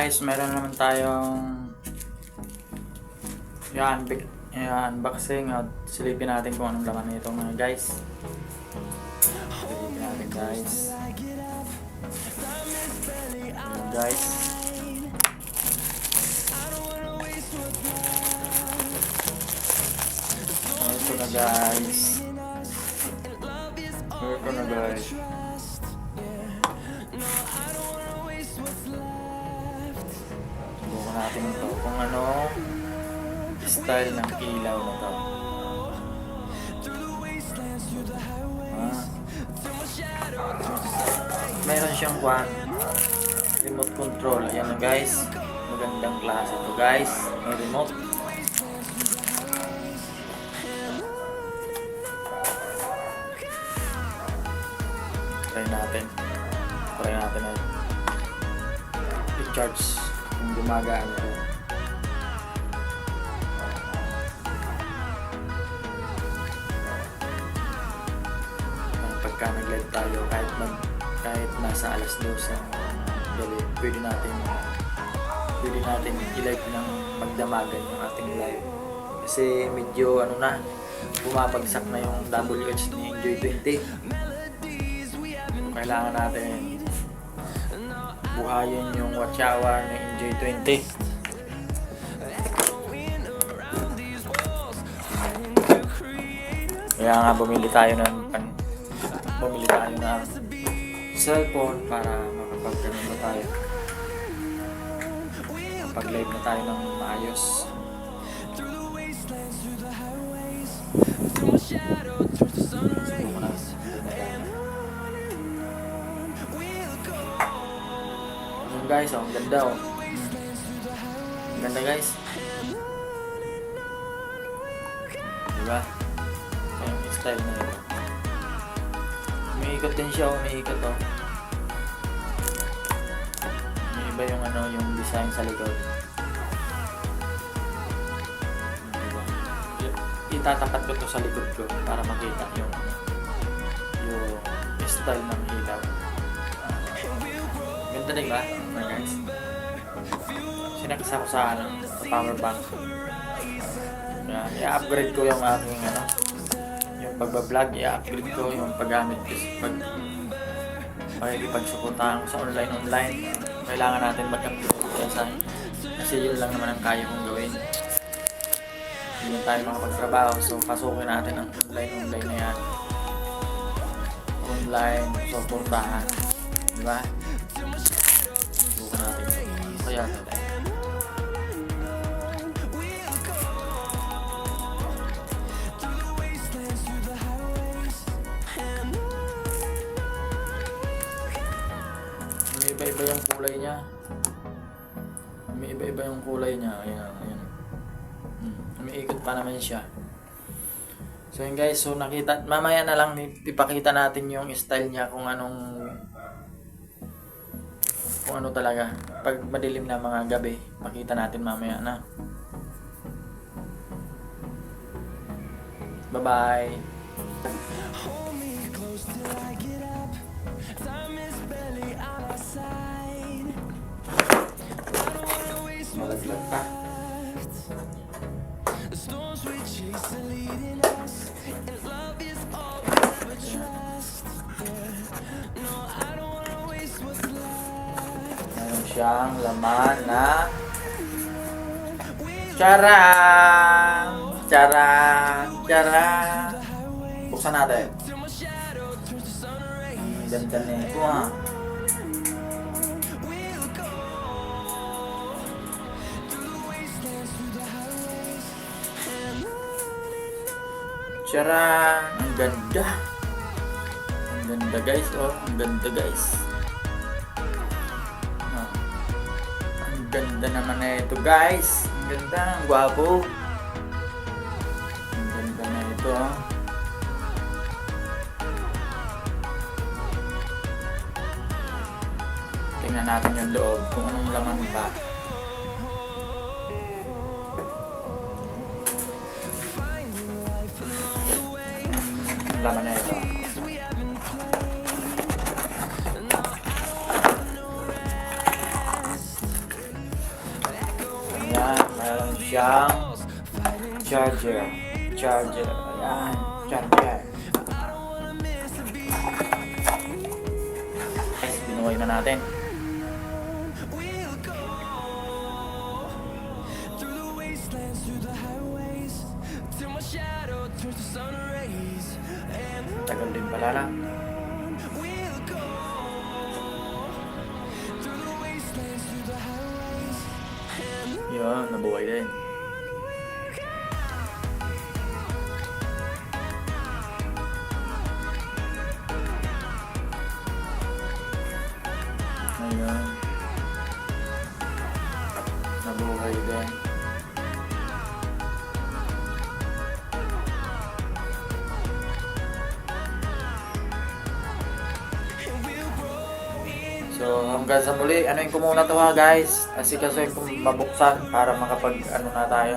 guys, meron naman tayong unboxing at silipin natin kung anong laman nito mga guys. Silipin natin guys. Ayan, guys. Ito na guys. Ito na guys. Subukan natin ito kung ano style ng ilaw na to. Meron siyang remote control. Ayan na guys. Magandang klase ito guys. May remote. Try natin na i-charge kung gumagaan ito. Pagka nag-live tayo, kahit nasa alas 2 ng gabi, pwede natin i-live ng magdamagan yung ating live. Kasi medyo bumabagsak na yung WH ni Enjoy 20. Kailangan natin buhayin yung watch hour ni Enjoy 20. Kaya nga bumili tayo ng cellphone para makapag-live na tayo ng maayos. Guys, ang ganda oh. Ang ganda guys. Diba? Yung style na yun. Umiikot din siya, umiikot oh. May iba yung design sa likod. Diba? Itatapat ko to sa likod ko para makita yung style ng ilaw. Ganda din ba? Guys. Sinaksa ko sa power bank. I-upgrade ko yung aking yung pagbablog, i-upgrade ko yung paggamit ko pagsuportahan sa online. Kailangan natin mag-upgrade kasi yun lang naman ang kaya kong gawin. Hindi tayo makapagtrabaho, so pasukin natin ang online na yan. Online, suportahan. Diba? Subukan natin. Kaya may iba-iba yung kulay niya. Ayan. Umiikot pa naman siya. So yun guys, so mamaya na lang ipakita natin yung style niya kung ano talaga. Pag madilim na mga gabi, makita natin mamaya na. Bye-bye. Malaglag pa. Meron siyang laman na charang. Buksan natin. Ganda na ito ha. Charang! Ang ganda! Ang ganda guys, oh. Ang ganda guys. Oh. Ang ganda naman na ito guys. Ang ganda, ang gwapo. Ang ganda na ito, oh. Tingnan natin yung loob kung anong laman pa. Laman na ito. siyang charger. Charger. Ayan. Charger. Guys, binuhay na natin. Tagal din pala lang. Yun, nabuhay din. Ayan. Nabuhay din. So hanggang sa muli, anuin ko muna to ha guys. Kasi kung mabuksan para makapag ano na tayo.